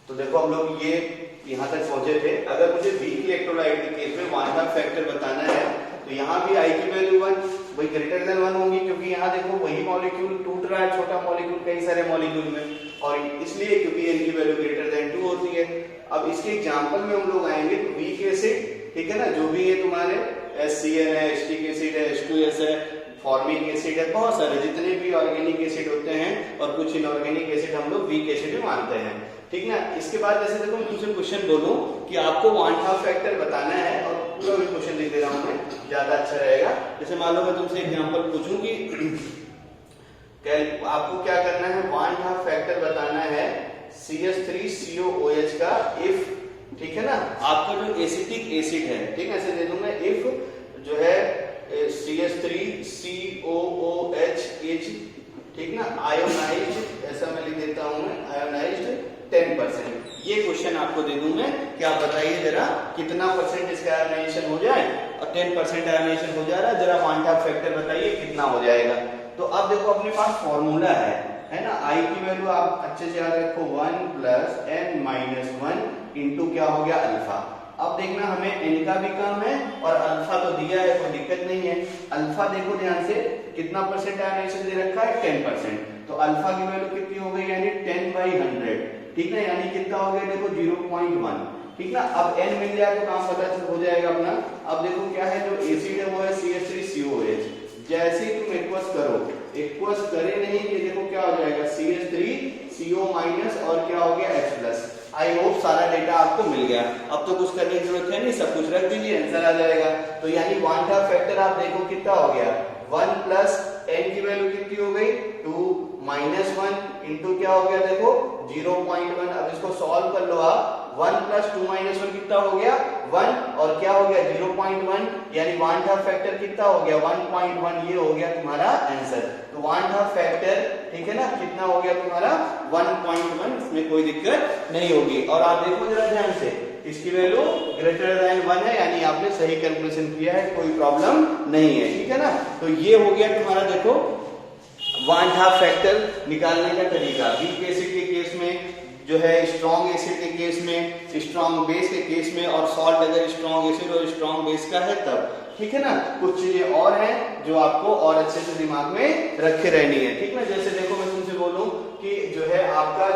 तो देखो हम लोग ये यहाँ तक पहुंचे थे। अगर मुझे वीक इलेक्ट्रोलाइट के केस में वन हाफ फैक्टर बताना है तो यहाँ भी आई की वैल्यू 1 वही ग्रेटर देन 1 होगी, क्योंकि यहाँ देखो वही मॉलिक्यूल टूट रहा है, छोटा मॉलिक्यूल कई सारे मॉलिक्यूल में, और इसलिए क्योंकि n की वैल्यू ग्रेटर देन 2 होती है। अब इसके एग्जांपल में हम लोग आएंगे तो वीक एसिड, ठीक है ना, जो भी ये तुम्हारे HCl है, एसिटिक एसिड है, H2S है, फॉर्मिक एसिड है, बहुत सारे जितने भी ऑर्गेनिक एसिड होते हैं और कुछ इनऑर्गेनिक एसिड हम लोग वीक एसिड में मानते हैं, ठीक ना। इसके बाद जैसे देखो मैं तुमसे क्वेश्चन बोलूं कि आपको वन हाफ फैक्टर बताना है और पूरा भी क्वेश्चन लिख दे रहा हूं मैं, ज्यादा अच्छा रहेगा। जैसे मान लो मैं तुमसे एग्जांपल पूछूं कि आपको क्या करना है, वन हाफ फैक्टर बताना है CH3COOH का इफ, ठीक है ना, आपका जो एसिटिक एसिड है, ठीक है, ऐसे दे दूंगा इफ जो है CH3COOH इज, ठीक ना, आयोनाइज्ड, ऐसा मैं लिख देता हूं मैं, आयोनाइज्ड 10%। ये क्वेश्चन आपको दे दूं मैं कि आप बताइए जरा कितना परसेंट इसका आयोनाइजेशन हो जाए, और 10% आयोनाइजेशन हो जा रहा है, जरा वन हाफ फैक्टर बताइए कितना हो जाएगा। तो अब देखो अपने पास फॉर्मूला है ना, आई की वैल्यू आप अच्छे से याद रखो 1 + n-1 इंटू क्या हो गया अल्फा। अब देखना हमें n का भी काम है और अल्फा तो दिया है, कोई दिक्कत नहीं है। अल्फा देखो ध्यान से कितना परसेंट आयोनाइजेशन दे रखा है, 10%, तो अल्फा की वैल्यू कितनी हो गई, यानी 10/100, ठीक ना, यानी कितना हो गया देखो 0.1, ठीक ना। अब n मिल जाए तो काम पता हो जाएगा अपना। अब देखो क्या है, जो एसिड है वो है CH3COOH, जैसे ही तुम एक्वस करो, एक्वस करे नहीं, ये देखो क्या हो जाएगा CH3CO- और क्या हो गया H+। आई होप सारा डेटा आपको मिल गया। अब तो कुछ करने की जरूरत है नहीं, सब कुछ रख दीजिए, आंसर आ जाएगा। तो यानी वन हाफ फैक्टर आप देखो कितना हो गया, 1 + n की वैल्यू कितनी हो गई 2 - 1 इंटू क्या हो गया देखो 0.1। अब इसको सॉल्व कर लो आप, 1 + 2 - 1 कितना हो गया 1, और क्या हो गया 0.1, यानी वन हाफ फैक्टर कितना हो गया 1.1, ये हो गया तुम्हारा आंसर। तो वन हाफ फैक्टर, ठीक है ना, कितना हो गया तुम्हारा 1.1, इसमें कोई दिक्कत नहीं होगी। और आप देखो जरा ध्यान से, इसकी वैल्यू ग्रेटर देन 1 है, यानी आपने सही कैलकुलेशन किया है, कोई प्रॉब्लम नहीं है, ठीक है ना। तो ये हो गया तुम्हारा देखो वन हाफ फैक्टर निकालने का तरीका। वीक एसिड के केस में जो है, स्ट्रॉन्ग एसिड के केस में, स्ट्रॉन्ग बेस के केस में, और सॉल्ट अगर स्ट्रॉन्ग एसिड और स्ट्रॉन्ग बेस का है तब, ठीक है ना। कुछ चीजें और हैं जो आपको और अच्छे से दिमाग में रखे रहनी है, ठीक ना। जैसे देखो मैं तुमसे बोलूं कि जो है आपका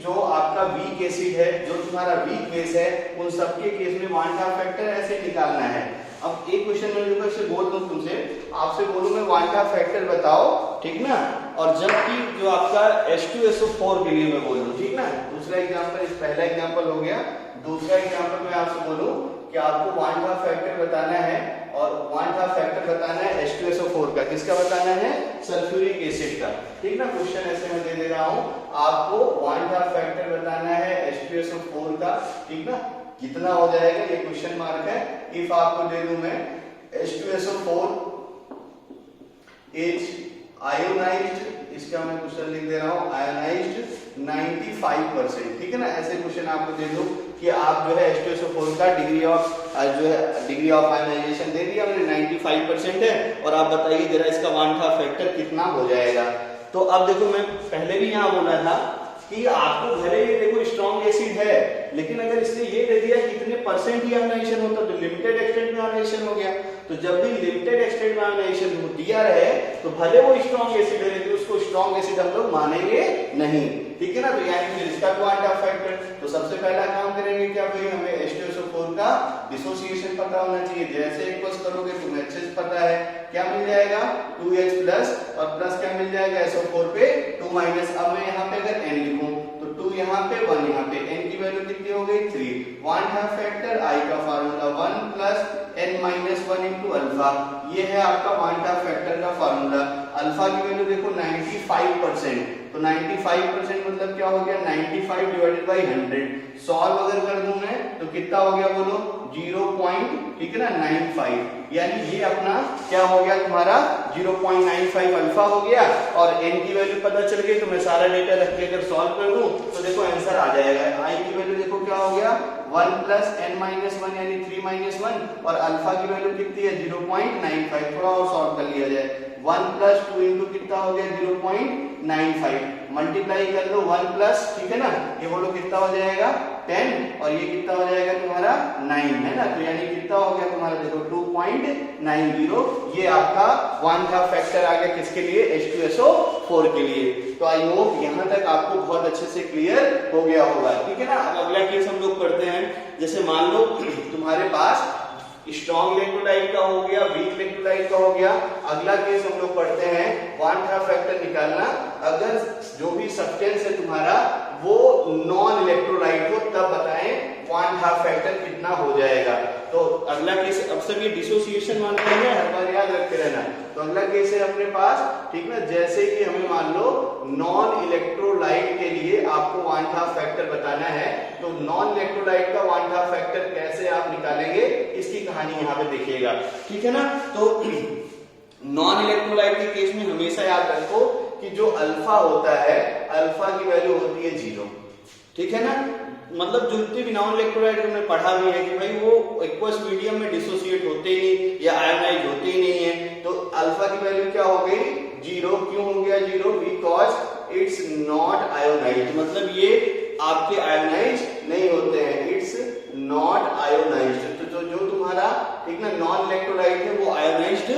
जो आपका वीक एसिड है, जो तुम्हारा वीक बेस है, उन सबके केस में वन हाफ फैक्टर ऐसे निकालना है। अब एक क्वेश्चन मैं जो बोल दूं तुमसे, आपसे बोलूं मैं वन हाफ फैक्टर बताओ, ठीक ना, और जबकि जो आपका H2SO4 के लिए मैं बोल दूं, ठीक ना। दूसरा एग्जांपल, इस पहला एग्जांपल हो गया। दूसरा एग्जांपल मैं आपसे बोलूं कि आपको वन हाफ फैक्टर बताना है, और वन हाफ फैक्टर बताना है H2SO4 का। किसका बताना है, सल्फ्यूरिक एसिड का, ठीक ना। क्वेश्चन ऐसे मैं दे रहा हूं, आपको वन हाफ फैक्टर बताना है H2SO4 का, ठीक ना। कितना हो जाएगा ये क्वेश्चन मार्क है। इफ आपको दे दूं मैं H2SO4 इज आयोनाइज्ड, इसका मैं क्वेश्चन लिख दे रहा हूं, आयोनाइज्ड 95%, ठीक है ना। ऐसे क्वेश्चन आपको दे दूं कि आप जो है H2SO4 का डिग्री ऑफ आयोनाइजेशन दे दिया हमने 95% है, और आप बताइए जरा इसका वन हाफ फैक्टर कितना हो जाएगा। तो अब देखो मैं पहले भी यहां बोला था कि आपको भले ये देखो स्ट्रॉन्ग एसिड है, लेकिन अगर इसने ये दे दिया कितने परसेंट ही आयोनाइजेशन होता, तो लिमिटेड एक्सटेंट में आयोनाइजेशन हो गया। तो जब भी लिमिटेड एक्सटेंट में आयोनाइजेशन दिया रहे, तो भले वो स्ट्रॉन्ग एसिड है, लेकिन उसको स्ट्रॉन्ग एसिड हम लोग मानेंगे नहीं, ठीक है ना। तो यानी फिर इसका वन हाफ फैक्टर, तो सबसे पहला काम करेंगे क्या भाई, हमें H2SO4 का डिसोसिएशन पता होना चाहिए। जैसे इक्वल्स करोगे तो HH पता है, क्या मिल जाएगा 2H+, और प्लस क्या मिल जाएगा SO4 पे 2-। अब मैं यहाँ पे अगर n लिखूं तो 2 यहाँ पे 1 यहाँ पे, n की वैल्यू कितनी हो गई 3। वन हाफ फैक्टर I का फार्मूला 1 + n-1 इंटू अल्फा, ये है आपका वन हाफ फैक्टर का फार्मूला। अल्फा की वैल्यू देखो 95%, तो 95% मतलब क्या हो गया 95/100। सॉल्व अगर कर दूं मैं तो कितना हो गया बोलो 0. ठीक है ना 95, यानी ये अपना क्या हो गया तुम्हारा 0.95 अल्फा हो गया, और n की वैल्यू पता चल गई। तो मैं सारा डेटा रख के अगर सॉल्व कर दूं तो देखो आंसर आ जाएगा। i की वैल्यू देखो क्या हो गया 1 + n-1 यानी 3 - 1, और अल्फा की वैल्यू कितनी है 0.95। थोड़ा और सॉल्व कर लिया जाए, 1 + 2 इंटू कितना हो गया 0.95 मल्टीप्लाई कर लो 1 प्लस, ठीक है ना, ये बोलो कितना हो जाएगा 10 और ये कितना हो जाएगा तुम्हारा 9 है ना, तो यानी कितना हो गया तुम्हारा देखो 2.90, ये आपका 1/2 फैक्टर आ गया किसके लिए, H2SO4 के लिए। तो आई होप यहाँ तक आपको बहुत अच्छे से क्लियर हो गया होगा, ठीक है ना। अब अगला केस हम लोग पढ़ते हैं, जैसे मान लो तुम्हारे पास स्ट्रॉन्ग इलेक्ट्रोलाइट का हो गया, वीक इलेक्ट्रोलाइट का हो गया। अगला केस हम लोग पढ़ते हैं 1/2 फैक्टर निकालना, अगर जो भी सब्सटेंस है तुम्हारा वो नॉन इलेक्ट्रोलाइट हो तब बताएं 1/2 फैक्टर कितना हो जाएगा। तो अगला केस, अब सब ये डिसोसिएशन मानते हैं, हर बार याद रखते रहना। तो अगला केस है अपने पास, ठीक ना, जैसे कि हमें मान लो नॉन इलेक्ट्रोलाइट के लिए आपको 1/2 फैक्टर बताना है, तो नॉन इलेक्ट्रोलाइट का 1/2 फैक्टर कैसे आप निकालेंगे इसकी कहानी यहाँ पे देखिएगा, ठीक है ना। तो नॉन इलेक्ट्रोलाइट के केस में हमेशा याद रखो कि जो अल्फा होता है, अल्फा की वैल्यू होती है 0, ठीक है ना। मतलब जितने भी नॉन इलेक्ट्रोलाइट हमने पढ़ा भी है कि भाई वो एक्वस मीडियम में डिसोसिएट होते ही नहीं या आयोनाइज होते ही नहीं है, तो अल्फा की वैल्यू क्या हो गई 0। क्यों हो गया 0? बिकॉज इट्स नॉट आयोनाइज्ड, मतलब ये आपके आयोनाइज नहीं होते हैं, इट्स नॉट आयोनाइज्ड। तो जो तुम्हारा, ठीक ना, नॉन इलेक्ट्रोलाइट है वो आयोनाइज्ड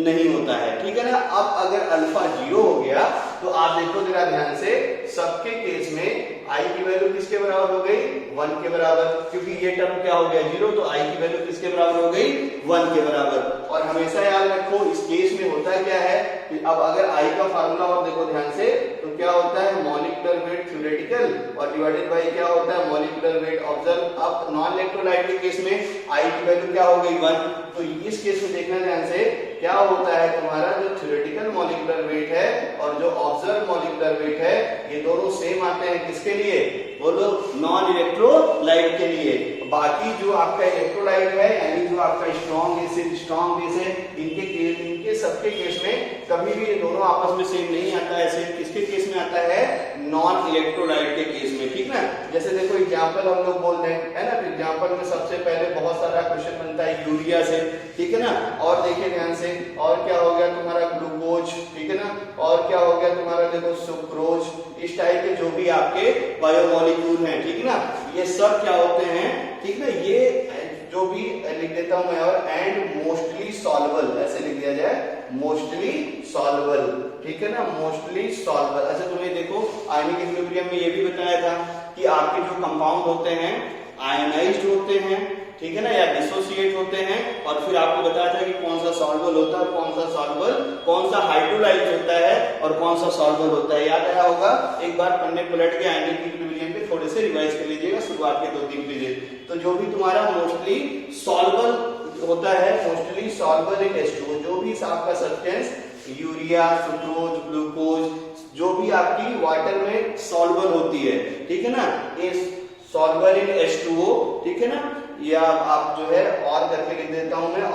नहीं होता है, ठीक है ना। अब अगर अल्फा 0 हो गया तो आप देखो जरा ध्यान से, सबके केस में आई की वैल्यू किसके बराबर हो गई 1 के बराबर, क्योंकि ये टर्म क्या हो गया 0, तो आई की वैल्यू किसके बराबर हो गई 1 के बराबर। और हमेशा याद रखो इस केस में होता क्या है कि अब अगर आई का फार्मूला और देखो ध्यान से, तो क्या होता है मॉलिक्यूलर वेट थ्योरेटिकल और डिवाइडेड बाय क्या होता है मॉलिक्यूलर वेट ऑब्जर्व। अब नॉन इलेक्ट्रोलाइट के केस में आई की वैल्यू क्या हो गई 1, तो इस केस में देखना ध्यान से क्या होता है तुम्हारा जो थ्योरेटिकल मॉलिक्यूलर वेट है और जो ऑब्जर्व मॉलिक्यूलर वेट है, ये दोनों सेम आते हैं किसके लिए, बोलो नॉन इलेक्ट्रोलाइट के लिए। बाकी जो आपका इलेक्ट्रोलाइट है यानी जो आपका स्ट्रॉन्ग बेस है, इनके सबके केस में कभी भी ये दोनों आपस में सेम नहीं आता है, सेम किसके केस में आता है नॉन इलेक्ट्रोलाइट के केस में, ठीक ना। जैसे देखो एग्जांपल हम लोग बोलते हैं, है ना, तो एग्जांपल में सबसे पहले बहुत सारा क्वेश्चन बनता है यूरिया से, ठीक है ना। और देखिए ध्यान से, और क्या हो गया तुम्हारा ग्लूकोज, ठीक है ना, और क्या हो गया तुम्हारा देखो सुक्रोज, इस टाइप के जो भी आपके बायोमोलिक्यूल हैं, ठीक है ना, ये सब क्या होते हैं, ठीक है, ये जो भी लिख देता हूं मैं, और एंड मोस्टली सॉल्युबल, ऐसे लिख दिया जाए मोस्टली सॉल्युबल, ठीक है ना, मोस्टली सॉल्युबल। अच्छा तुम्हें देखो आयनिक इक्विलिब्रियम में ये भी बताया था कि आपके जो कंपाउंड होते हैं आयनाइज्ड होते हैं, ठीक है ना, या डिसोसिएट होते हैं, और फिर आपको बताया था कि कौन सा सॉल्युबल होता है, कौन सा हाइड्रोलाइज्ड होता है और कौन सा सॉल्युबल होता है। याद आया होगा, एक बार पन्ने पलट के आयनिक इक्विलिब्रियम पे थोड़े से रिवाइज कर लीजिएगा शुरुआत के 2-3 पेज। तो जो भी तुम्हारा मोस्टली सॉल्युबल होता है, मोस्टली सॉल्युबल इन H2O, जो भी आपका सब्सटेंस यूरिया, सुक्रोज, ग्लूकोज, जो भी आपकी वाटर में सॉल्युबल होती है, ठीक है ना, ये सॉल्युबल इन H2O, ठीक है ना, या आप जो है और करके लिख देता हूं मैं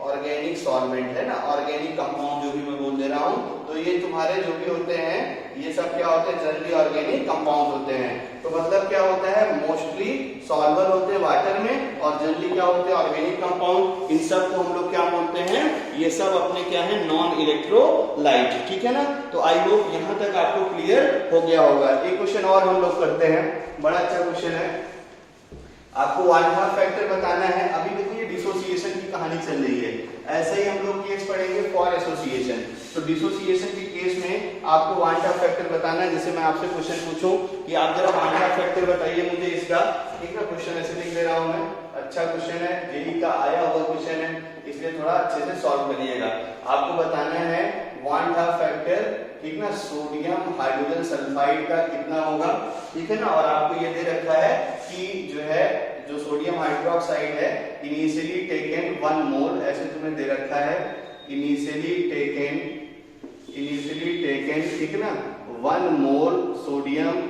ऑर्गेनिक सॉल्वेंट, है ना, ऑर्गेनिक कंपाउंड जो भी मैं बोल दे रहा हूं, तो ये तुम्हारे जो भी होते हैं ये सब क्या होते हैं जनरली ऑर्गेनिक कंपाउंड होते हैं। तो मतलब क्या होता है मोस्टली सॉल्युबल होते हैं वाटर में और जनरली क्या होते हैं ऑर्गेनिक कंपाउंड। इन सब को हम लोग क्या बोलते हैं, ये सब अपने क्या है नॉन इलेक्ट्रोलाइट, ठीक है ना। तो आई होप यहां तक आपको क्लियर हो गया होगा। एक क्वेश्चन और हम लोग करते हैं, बड़ा अच्छा क्वेश्चन है, आपको 1/2 फैक्टर बताना है। अभी देखिए डिसोसिएशन की कहानी चल रही है, ऐसे ही हम लोग केस पढ़ेंगे फॉर एसोसिएशन। तो डिसोसिएशन के केस में आपको 1/2 फैक्टर बताना है। जैसे मैं आपसे क्वेश्चन पूछूं कि आप जरा 1/2 फैक्टर बताइए मुझे इसका, ठीक ना, क्वेश्चन ऐसे लिख दे रहा हूं मैं, अच्छा क्वेश्चन है, जेईई का आया हुआ क्वेश्चन है, इसलिए थोड़ा अच्छे से सॉल्व करिएगा। आपको बताना है 1/2 फैक्टर, ठीक ना, सोडियम हाइड्रोजन सल्फाइड का कितना होगा, ठीक है ना। और आपको ये दे रखा है कि जो है जो सोडियम हाइड्रोक्साइड है इनिशियली टेकन 1 मोल, ऐसे तुम्हें दे रखा है इनिशियली टेकन, ठीक है ना, 1 मोल सोडियम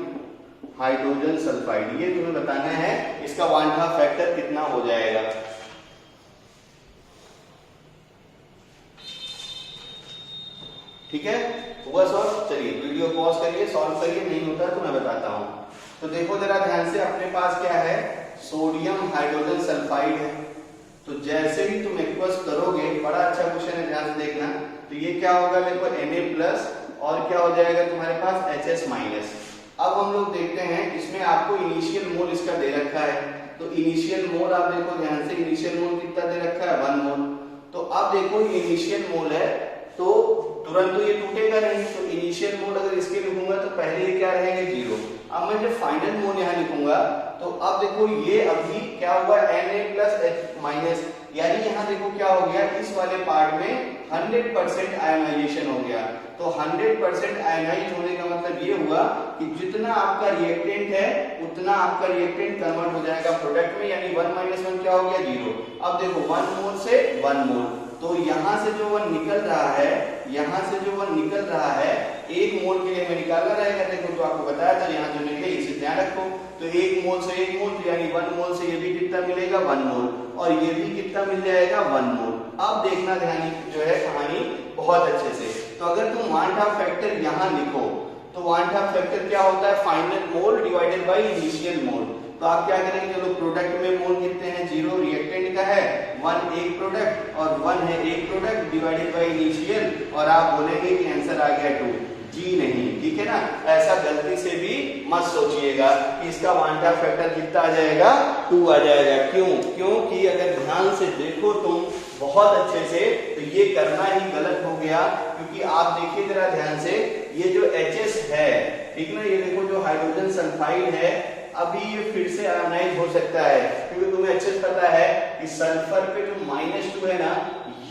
हाइड्रोजन सल्फाइड, ये तुम्हें बताना है इसका 1/2 फैक्टर कितना हो जाएगा। ठीक है, हुआ सॉल्व? चलिए वीडियो पॉज करिए, सॉल्व करिए, नहीं होता तो मैं बताता हूं। तो देखो जरा ध्यान से, अपने पास क्या है सोडियम हाइड्रोजन सल्फाइड है, तो जैसे ही तुम एक्वस करोगे, बड़ा अच्छा क्वेश्चन है ध्यान से देखना, तो ये क्या होगा देखो Na+ और क्या हो जाएगा तुम्हारे पास HS माइनस। अब हम लोग देखते हैं इसमें आपको इनिशियल मोल इसका दे रखा है, तो इनिशियल मोल आप देखो ध्यान से, इनिशियल मोल कितना दे रखा है 1 मोल। तो अब देखो इनिशियल मोल है तो तुरंत तो ये टूटेगा नहीं, तो इनिशियल मोल अगर इसके लिखूंगा तो पहले ये क्या रहेंगे 0। अब मैं जब फाइनल मोल यहाँ लिखूंगा तो अब देखो ये अभी क्या हुआ Na प्लस H माइनस, यानी यहाँ देखो क्या हो गया इस वाले पार्ट में 100% आयोनाइजेशन हो गया। तो 100% आयोनाइज होने का मतलब ये हुआ कि जितना आपका रिएक्टेंट है उतना आपका रिएक्टेंट कन्वर्ट हो जाएगा प्रोडक्ट में, यानी 1 - 1 क्या हो गया 0। अब देखो 1 मोल से 1 मोल, तो यहाँ से जो 1 निकल रहा है, यहाँ से जो 1 निकल रहा है 1 मोल के लिए हमें निकालना रहेगा। देखो तो आपको बताया था यहाँ जो निकले इसे ध्यान रखो, तो 1 मोल से 1 मोल, तो यानी 1 मोल से ये भी कितना मिलेगा 1 मोल, और ये भी कितना मिल जाएगा 1 मोल। अब देखना ध्यान जो है कहानी बहुत अच्छे से, तो अगर तुम वांट ऑफ फैक्टर यहाँ लिखो तो वांट ऑफ फैक्टर क्या होता है final mole divided by initial मोल। तो आप क्या करेंगे, चलो प्रोडक्ट में मोल कितने हैं 0, रिएक्टेंट का है 1 एक प्रोडक्ट और 1 है एक प्रोडक्ट डिवाइडेड बाय इनिशियल, और आप बोलेंगे कि आंसर आ गया 2। जी नहीं, ठीक है ना, ऐसा गलती से भी मत सोचिएगा कि इसका वांट ऑफ फैक्टर कितना आ जाएगा 2 आ जाएगा। क्यों? क्योंकि अगर ध्यान से देखो तुम बहुत अच्छे से, तो ये करना ही गलत हो गया। क्योंकि आप देखिए जरा ध्यान से, ये जो HS है, ठीक ना, ये देखो जो हाइड्रोजन सल्फाइड है अभी ये फिर से आयोनाइज हो सकता है, क्योंकि तुम्हें अच्छे से पता है कि सल्फर पे जो -2 है ना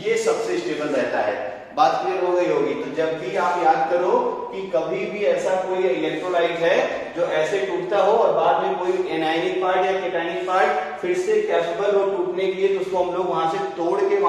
ये सबसे स्टेबल रहता है। बात क्लियर हो गई होगी। तो जब भी आप याद करो कि कभी भी ऐसा कोई इलेक्ट्रोलाइट है जो ऐसे टूटता हो और बाद में कोई एनायनिक पार्ट या केटायनिक पार्ट फिर से कैपेबल हो टूटने के लिए, तो उसको हम लोग वहां से तोड़ के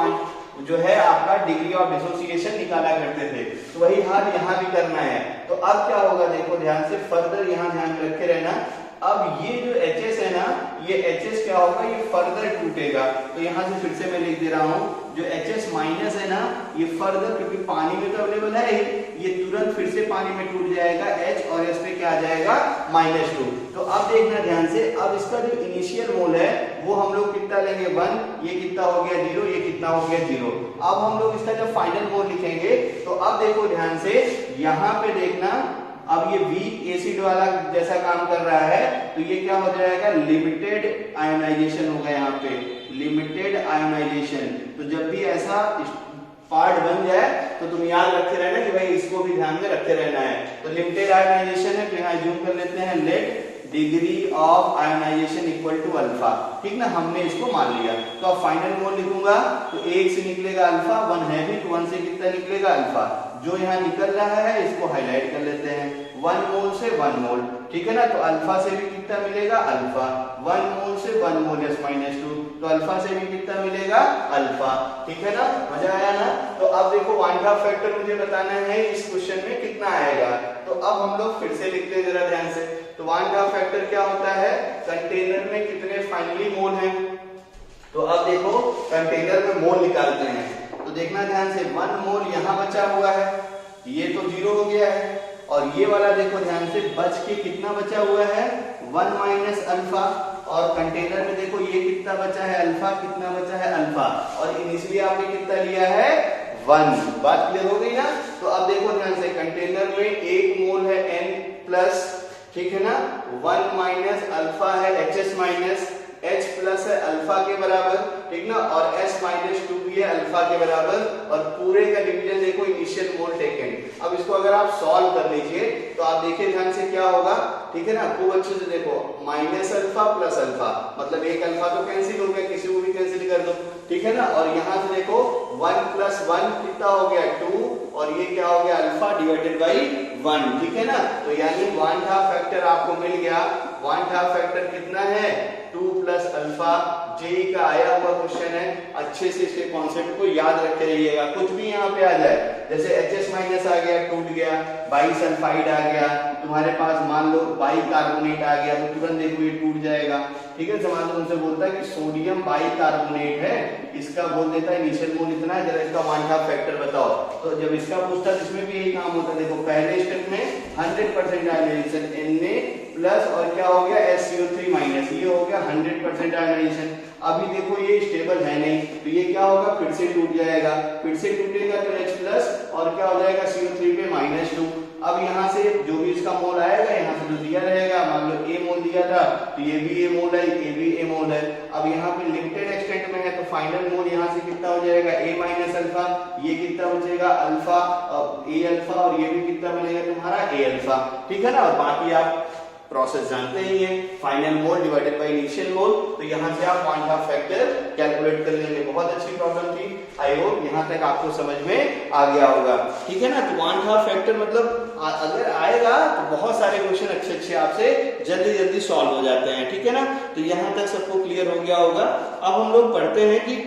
जो है आपका डिग्री ऑफ डिसोसिएशन निकाला करते थे। तो वही हाल यहाँ भी करना है। तो अब क्या होगा देखो ध्यान से, फर्दर यहाँ ध्यान में रखे रहना। अब ये जो HS है ना, ये HS क्या होगा, ये फर्दर टूटेगा। तो यहाँ से फिर से मैं लिख दे रहा हूँ, जो HS माइनस है ना ये फर्दर, क्योंकि पानी में तो अवेलेबल है ही, ये तुरंत फिर से पानी में टूट जाएगा H, और इस पे क्या आ जाएगा -2। तो अब देखना ध्यान से, अब इसका जो इनिशियल मोल है वो हम लोग कितना लेंगे 1, ये कितना हो गया 0, ये कितना हो गया 0। अब हम लोग इसका जब फाइनल मोल लिखेंगे तो अब देखो ध्यान से, यहाँ पे देखना, अब ये वीक एसिड वाला जैसा काम कर रहा है, तो ये क्या हो जाएगा लिमिटेड आयोनाइजेशन होगा, यहाँ पे लिमिटेड आयोनाइजेशन। तो जब भी ऐसा पार्ट बन जाए तो तुम याद रखे रहना कि भाई इसको भी ध्यान में रखे रहना है। तो लिमिटेड आयोनाइजेशन है, तो यहाँ जूम कर लेते हैं, let degree of ionization equal to alpha, ठीक ना, हमने इसको मान लिया। तो अब फाइनल मोल लिखूंगा तो 1 से निकलेगा अल्फा, 1 है भी तो 1 से कितना निकलेगा अल्फा। जो यहाँ निकल रहा है इसको हाईलाइट कर लेते हैं, 1 मोल से 1 मोल, ठीक है ना, तो अल्फा से भी कितना मिलेगा अल्फा, 1 मोल से 1 मोल -2, तो अल्फा से भी कितना मिलेगा अल्फा, ठीक है ना, मजा आया ना। तो अब देखो वांट ऑफ फैक्टर मुझे बताना है इस क्वेश्चन में कितना आएगा। तो अब हम लोग फिर से लिखते हैं जरा ध्यान से। तो वांट ऑफ फैक्टर क्या होता है, कंटेनर में कितने फाइनली मोल हैं। तो अब देखो कंटेनर में मोल निकालते हैं, तो देखना ध्यान से, 1 मोल यहाँ बचा हुआ है, ये तो 0 हो गया है, और ये वाला देखो ध्यान से बच के कितना बचा हुआ है 1 - अल्फा, और कंटेनर में देखो ये कितना बचा है अल्फा, कितना बचा है अल्फा, और इनिशियली आपने कितना लिया है 1। बात क्लियर हो गई ना। तो अब देखो ध्यान से, कंटेनर में 1 मोल है N+, ठीक है ना, 1 - अल्फा है HS माइनस, H प्लस है अल्फा के बराबर, ठीक ना, और S -2 भी है अल्फा के बराबर, और पूरे का डिवीजन देखो इनिशियल मोल टेकन। अब इसको अगर आप सॉल्व कर लीजिए तो आप देखिए ध्यान से क्या होगा, ठीक है ना, खूब अच्छे से देखो, -अल्फा प्लस अल्फा, मतलब एक अल्फा तो कैंसिल हो गया, किसी को भी कैंसिल कर दो, ठीक है ना, और यहाँ से देखो 1 + 1 कितना हो गया 2, और ये क्या हो गया अल्फा डिवाइडेड बाई 1, ठीक है ना। तो यानी वांट ऑफ फैक्टर आपको मिल गया, वांट ऑफ फैक्टर कितना है 2 + अल्फा। जेई का आया हुआ क्वेश्चन है, अच्छे से इसके कॉन्सेप्ट को याद रखे रहिएगा। कुछ भी यहाँ पे आ जाए, जैसे HS माइनस आ गया, टूट गया, बाइसल्फाइड आ गया, तुम्हारे पास मान लो बाइकार्बोनेट आ गया, तो तुरंत देखो ये टूट जाएगा, ठीक है। मान लो उनसे बोलता है कि सोडियम बाइकार्बोनेट है, इसका बोल देता है इनिशियल मोल इतना है, जरा इसका वांट ऑफ फैक्टर बताओ। तो जब इसका पूछता है इसमें भी यही काम होता है। देखो पहले स्टेप में 100% आयोनाइजेशन Na प्लस और क्या हो गया SCO3 माइनस, ये हो गया 100% आयोनाइजेशन। अभी देखो ये स्टेबल है नहीं, तो ये क्या होगा, फिर से टूट जाएगा, फिर से टूटेगा तो H प्लस और क्या हो जाएगा CO3 पे -2। अब यहाँ से जो भी इसका मोल आएगा, यहाँ से जो दिया रहेगा, मान लो A मोल दिया था तो ये भी A मोल है, ये भी A मोल है। अब यहाँ पे लिमिटेड एक्सटेंट में है तो फाइनल मोल यहाँ से कितना हो जाएगा, A माइनस अल्फा, ये कितना बचेगा अल्फा, A अल्फा, और ये भी कितना बनेगा तुम्हारा A अल्फा, ठीक है ना। और बाकी आप प्रोसेस जानते ही हैं, final mole divided by initial मोल, तो यहाँ से आप पॉइंट ऑफ फैक्टर कैलकुलेट कर लेंगे। बहुत अच्छी प्रॉब्लम थी, आई होप यहाँ तक आपको समझ में आ गया होगा, ठीक है ना। तो पॉइंट ऑफ फैक्टर मतलब अगर आएगा तो बहुत सारे क्वेश्चन अच्छे अच्छे आपसे जल्दी जल्दी सॉल्व हो जाते हैं, ठीक है ना। तो यहाँ तक सबको क्लियर हो गया होगा। अब हम लोग पढ़ते हैं कि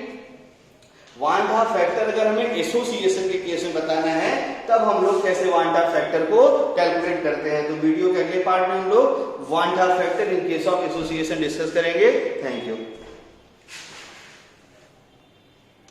वांट ऑफ फैक्टर अगर हमें एसोसिएशन के केस में बताना है तब हम लोग कैसे वांट ऑफ फैक्टर को कैलकुलेट करते हैं। तो वीडियो के अगले पार्ट में हम लोग want of factor in case of association discuss करेंगे। Thank you.